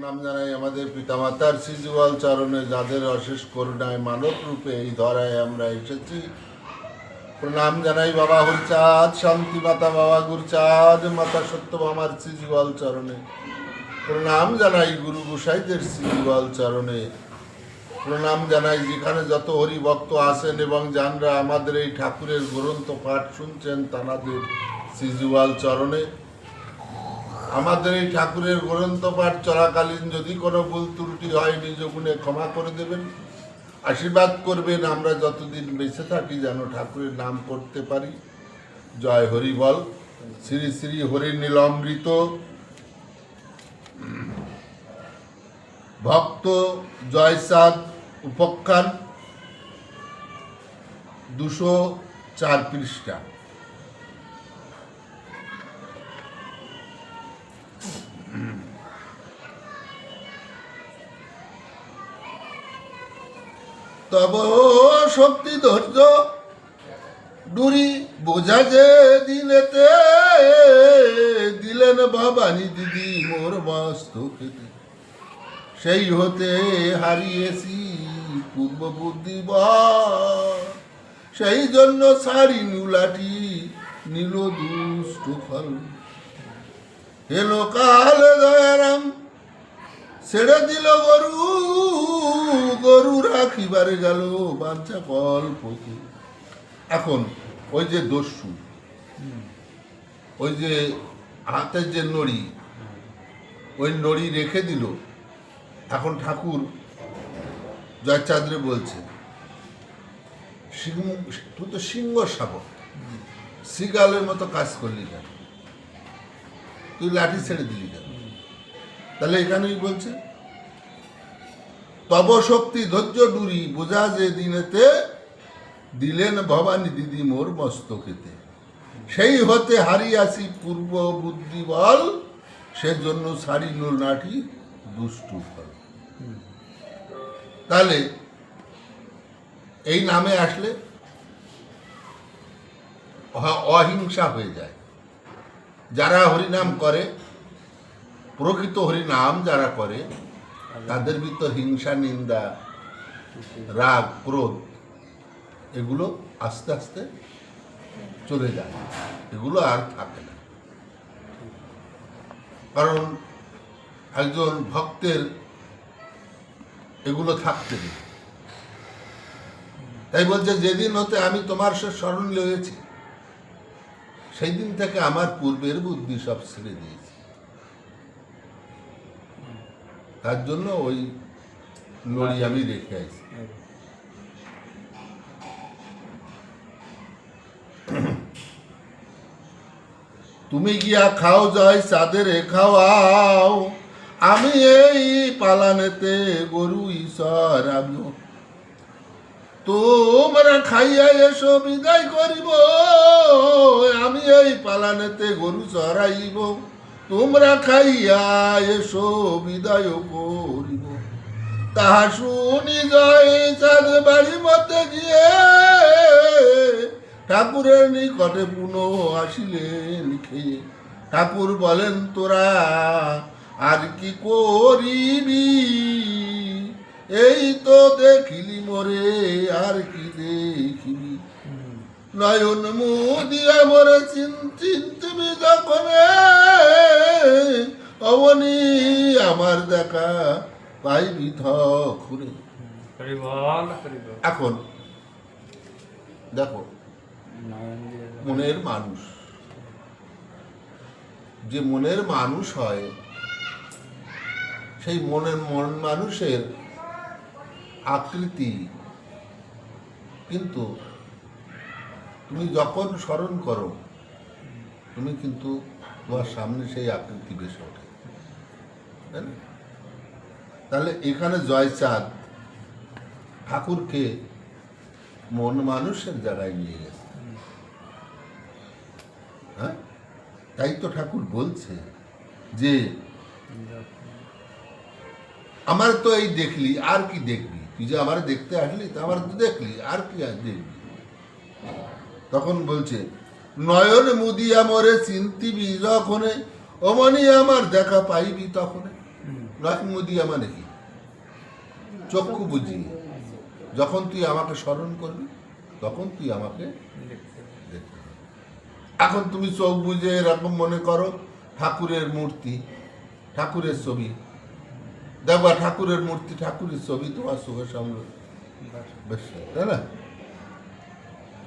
প্রণাম জানাই আমাদের পিতামাতার শ্রীযুগল চরণে, যাদের অশেষ করুণায় মানব রূপে এই ধরায় আমরা এসেছি। প্রণাম জানাই বাবা হরিচাঁদ, শান্তি মাতা বাবা গুরচাঁদ, মাতা সত্যভামার শ্রীযুগল চরণে। প্রণাম জানাই গুরু গোসাইদের শ্রীযুগল চরণে। প্রণাম জানাই যেখানে যত হরিভক্ত আছেন এবং যানরা আমাদের এই ঠাকুরের গ্রন্থ পাঠ শুনছেন তানাদের শ্রীযুগল চরণে। আমাদের এই ঠাকুরের গ্রন্থ পাঠ চলাকালীন যদি কোনো ভুল ত্রুটি হয় নিজ গুণে ক্ষমা করে দেবেন, আশীর্বাদ করবেন আমরা যতদিন বেঁচে থাকি যেন ঠাকুরের নাম করতে পারি। জয় হরি বল। শ্রী শ্রী হরি নীলামৃত ভক্ত জয়চাঁদ উপাখ্যান 204 পৃষ্ঠা। তব শক্তি ধৈর্য ডুরি বোঝা যে দিলেতে দিলেন ভবানী দিদি মোর মস্তকেতে, সেই হতে হারিয়েছি পূর্ব বুদ্ধি সেই জন্য সারি নুলাটি নীল দুষ্ট ফল। হেলো কাল দয়ারাম ছেড়ে দিল গরু, গরু রাখিবারে গেল বাঞ্ছা কল্পকে। এখন ওই যে দস্যু, ওই যে হাতের যে নড়ি, ওই নড়ি রেখে দিল। এখন ঠাকুর জয়চাঁদরে বলছে, তুই তো সিংহ শাবক, শ্রীগালের মতো কাজ করলি কেন, তুই লাঠি ছেড়ে দিলি কেন? তাহলে এখানেই বলছে তব শক্তি ধৈর্য ডুরি বোঝা যে দিনেতে দিলেন ভবানী দিদি মোর মস্তকেতে, সেই হতে হারিয়াছি পূর্ব বুদ্ধি বল, সেজন্য ছাড়িল নাঠি দুষ্টু ফল। তাহলে এই নামে আসলে অহিংসা হয়ে যায়। যারা হরিনাম করে, প্রকৃত হরিনাম যারা করে, তাদের ভিতর হিংসা, নিন্দা, রাগ, ক্রোধ এগুলো আস্তে আস্তে চলে যায়, এগুলো আর থাকে না। কারণ একজন ভক্তের এগুলো থাকতে নেই। তাই বলছে, যেদিন হতে আমি তোমার সে স্মরণ লেগেছি, সেই দিন থেকে আমার পূর্বের বুদ্ধি সব ছেড়ে দিয়েছি। তার জন্য ওই নড়ি আমি রেখে আছি। তুমি গিয়া খাও যাই চাঁদের খাওয়াও, আমি এই পালানেতে গরু ঈশ্বর আমিও। তোমরা খাইয়া এসো বিদায় করিব, আমি এই পালানেতে গরু চড়াইব। তোমরা খাইয়া এসো বিদায় করিব। তাহা শুনি জয় চাঁদ বাড়ির মধ্যে গিয়ে ঠাকুরের নিকটে পুনঃ আসিলেন খেয়ে। ঠাকুর বলেন, তোরা আর কি করিবি, এই তো দেখিলি মোরে, আর কি দেখিবি। নয়ন মুদিয়া মোরে চিন্তিবি যখন, অবনি আমার দেখা পাইবি থুরে। এখন দেখো, মনের মানুষ যে মনের মানুষ হয়, সেই মন মানুষের আকৃতি কিন্তু তুমি যখন স্মরণ করো, তুমি কিন্তু তোমার সামনে সেই আকৃতি বেশি ওঠে। তাহলে এখানে জয়চাঁদ ঠাকুরকে মন মানুষের জায়গায় নিয়ে গেছে। হ্যাঁ, তাই তো ঠাকুর বলছে যে আমার তো এই দেখলি, আর কি দেখবি? তুই যে আমার দেখতে আসলি, তা আমার তো দেখলি, আর কি দেখবি? তখন বলছে, নয়ন মুদিয়া মোরে চিন্তিবি যখনে, অমনি আমার দেখা পাইবি তখনে। নহিমুদিয়া মানে কি? চক্ষু বুঝিয়ে। যখন তুই আমাকে স্মরণ করবি তখন তুই আমাকে দেখতে পাবি। এখন তুমি চোখ বুঝে এরকম মনে করো ঠাকুরের মূর্তি, ঠাকুরের ছবি দেখবা, ঠাকুরের মূর্তি, ঠাকুরের ছবি তোমার চোখের সামনে বেশ, তাই না?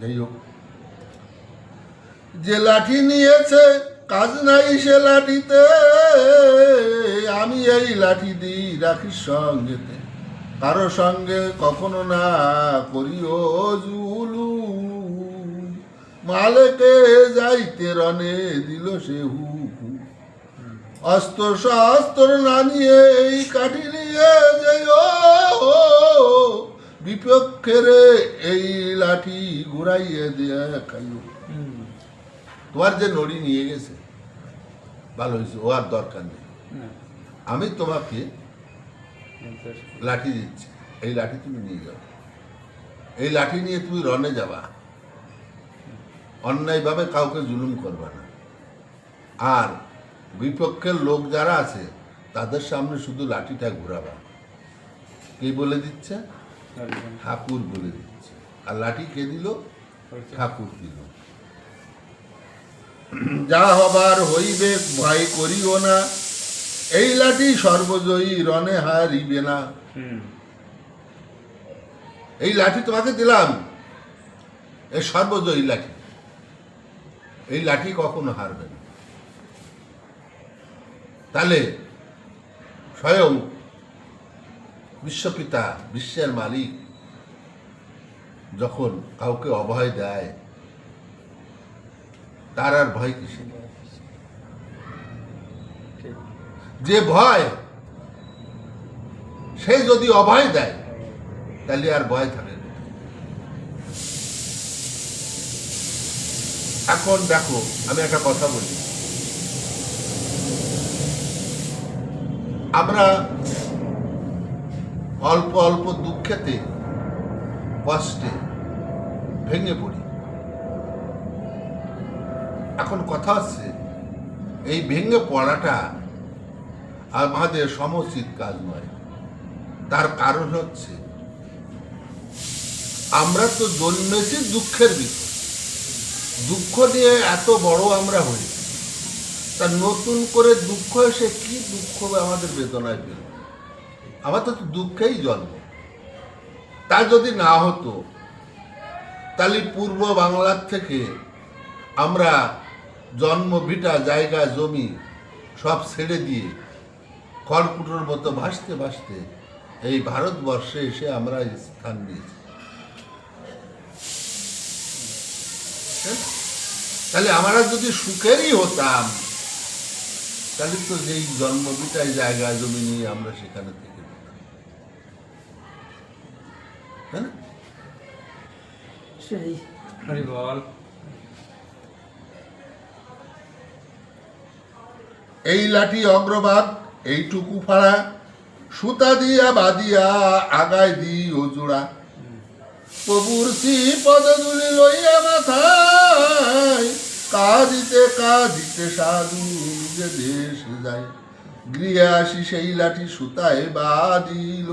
যাই হোক, যে লাঠি নিয়েছে কাজ নাই সে লাঠিতে, আমি এই লাঠি দিই রাখি সঙ্গেতে, কারো সঙ্গে কখনো না করিও জুলু, মালেকে যাইতে রনে দিল সে হু, অস্ত্র শাস্ত্র না নিয়ে এই কাঠি নিয়ে যেও, বিপক্ষের এই লাঠি ঘুরাইয়ে দিয়ে খাইও। তোমার যে নড়ি নিয়ে গেছে ভালো হয়েছে, ও আর দরকার নেই, আমি তোমাকে লাঠি দিচ্ছি, এই লাঠি তুমি নিয়ে যাও, এই লাঠি নিয়ে তুমি রনে যাবা, অন্যায়ভাবে কাউকে জুলুম করবা না, আর বিপক্ষের লোক যারা আছে তাদের সামনে শুধু লাঠিটা ঘুরাবা। কে বলে দিচ্ছে? ঠাকুর বলে দিচ্ছে। আর লাঠি কে দিল? ঠাকুর দিল। যা হবার হইবে ভয় করিও না, এই লাঠি সর্বজয়ী রনে হারিবে না। এই লাঠি তোমাকে দিলাম, এই সর্বজয়ী লাঠি, এই লাঠি কখনো হারবে না। তাহলে স্বয়ং বিশ্বপিতা, বিশ্বের মালিক যখন কাউকে অভয় দেয়, তার আর ভয় কিসে? যে ভয়, সে যদি অভয় দেয় তাহলে আর ভয় থাকে না। এখন দেখো, আমি একটা কথা বলি, আমরা অল্প অল্প দুঃখেতে, কষ্টে ভেঙে পড়ি। এখন কথা হচ্ছে, এই ভেঙে পড়াটা আমাদের সমুচিত কাজ নয়। তার কারণ হচ্ছে, আমরা তো জন্মেছি দুঃখের ভিতর, দুঃখ নিয়ে এত বড় আমরা হই, তা নতুন করে দুঃখ এসে কি দুঃখ আমাদের বেদনায় পেল? আমাদের তো দুঃখেই জন্ম। তা যদি না হতো তাহলে পূর্ব বাংলার থেকে আমরা জন্ম ভিটা, জায়গা, জমি সব ছেড়ে দিয়ে খড়কুটোর মতো ভাসতে ভাসতে এই ভারতবর্ষে এসে আমরা স্থান নিয়েছি। তাহলে আমরা যদি সুখেরই হতাম তাহলে তো যেই জন্মভিটায় জায়গা জমি নিয়ে আমরা সেখানে থেকে যেতাম, তাই না? সেই এই লাঠি অগ্রভাগ এইটুকু ফাড়া, সুতা দিয়া বাঁধিয়া আগায় দি ও জোড়া, প্রভুর শ্রীপদ দুলি লইয়া মাথায়, কাঁদিতে কাঁদিতে সাধু নিজে দেশ যায়, গৃহে আসি সেই লাঠি সুতায় বাঁধিল,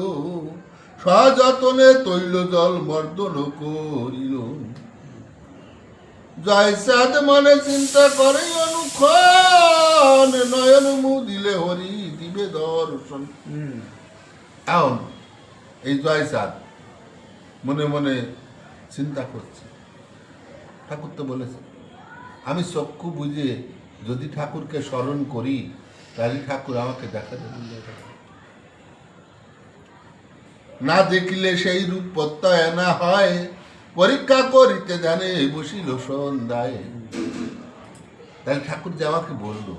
সযতনে তৈল জল মর্দন করিল, জয়সাদ মনে চিন্তা করে অনুক্ষণ, নয়ন মুদিলে হরি দিবে দর্শন। এখন এই জয়সাদ মনে মনে চিন্তা করছে, ঠাকুর তো বলেছে আমি চক্ষু বুঝে যদি ঠাকুরকে স্মরণ করি তাহলে ঠাকুর আমাকে দেখা দেবে, না দেখিলে সেই রূপ প্রত্যয় না হয়, পরীক্ষা করিতে ধ্যানে বসিল সন্ধ্যায়। তাহলে ঠাকুর যে আমাকে বললো,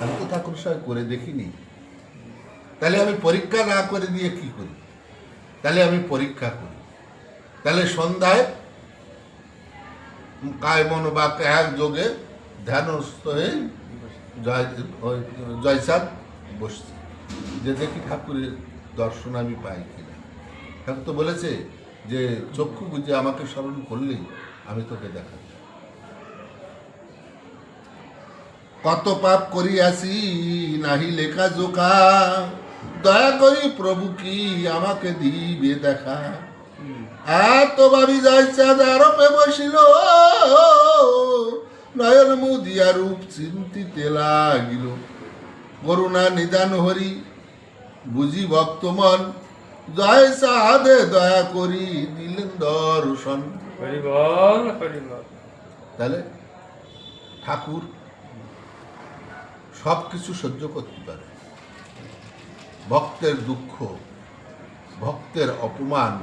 আমি তো ঠাকুর সঙ্গে করে দেখিনি, তাহলে আমি পরীক্ষা না করে দিয়ে কি করি? তাহলে আমি পরীক্ষা করি। তাহলে সন্ধ্যায় কায় মন বাক্য একযোগে ধ্যানস্থ হয়ে জয়সাদ বসছে, যে দেখি ঠাকুরের দর্শন আমি পাই কিনা। ঠাকুর তো বলেছে যে চক্ষু বুঝে আমাকে স্মরণ করলেই আমি তোকে দেখাবো। কত পাপ করিয়াছি নাহি লেখা জোখা, দয়া করি প্রভু কি আমাকে দিবে দেখা। এত ভাবি যায় চাঁদ আরপে বসিল, নয়ন মুদিয়া রূপ চিন্তিতে লাগিল। করুণা নিদান হরি বুঝি ভক্তমন, জয় চাঁদে দয়া করি দিলেন দর্শন। হরি বল, হরি বল। তাহলে ঠাকুর সব কিছু সহ্য করতে পারে, ভক্তের দুঃখ, ভক্তের অপমান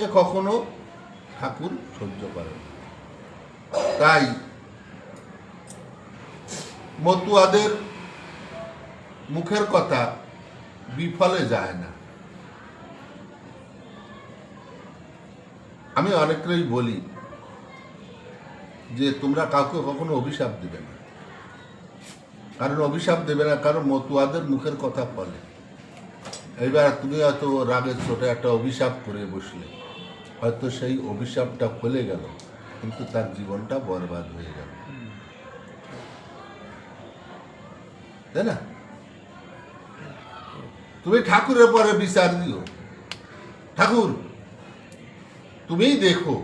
এ কখনো ঠাকুর সহ্য করে না। তাই মতুয়াদের মুখের কথা বিফলে যায় না। আমি অনেককেই বলি যে তোমরা কাউকে কখনো অভিশাপ দেবে না, কারণ অভিশাপ দেবে না, কারণ মতুয়াদের মুখের কথা ফলে। এইবার তুমি হয়তো রাগের চোটে একটা অভিশাপ করে বসলে, হয়তো সেই অভিশাপটা ফলে গেল, কিন্তু তার জীবনটা বরবাদ হয়ে গেল, তাই না? তুমি ঠাকুরের পরে বিচার দিও, ঠাকুর তুমিই দেখো,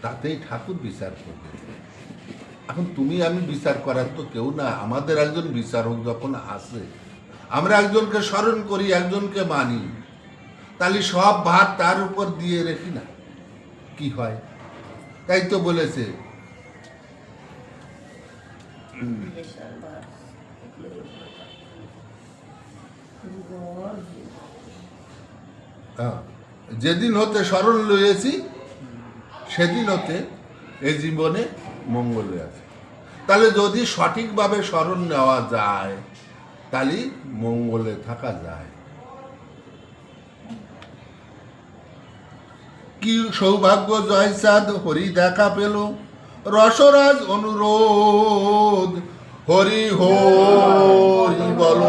তাতেই ঠাকুর বিচার করবে। এখন তুমি আমি বিচার করার তো কেউ না, আমাদের একজন বিচারক যখন আসে, আমরা একজনকে স্মরণ করি, একজনকে মানি, তাহলে সব ভার তার উপর দিয়ে রেখি না, কি হয়? তাই তো বলেছে যেদিন হতে স্মরণ লইয়েছি সেদিন হতে এই জীবনে মঙ্গল আছে। তাহলে যদি সঠিকভাবে স্মরণ নেওয়া যায় তাহলে মঙ্গলে থাকা যায়। কি সৌভাগ্য জয়চাঁদ হরি দেখা পেল, রসরাজ অনুরোধ হরি হরি বল।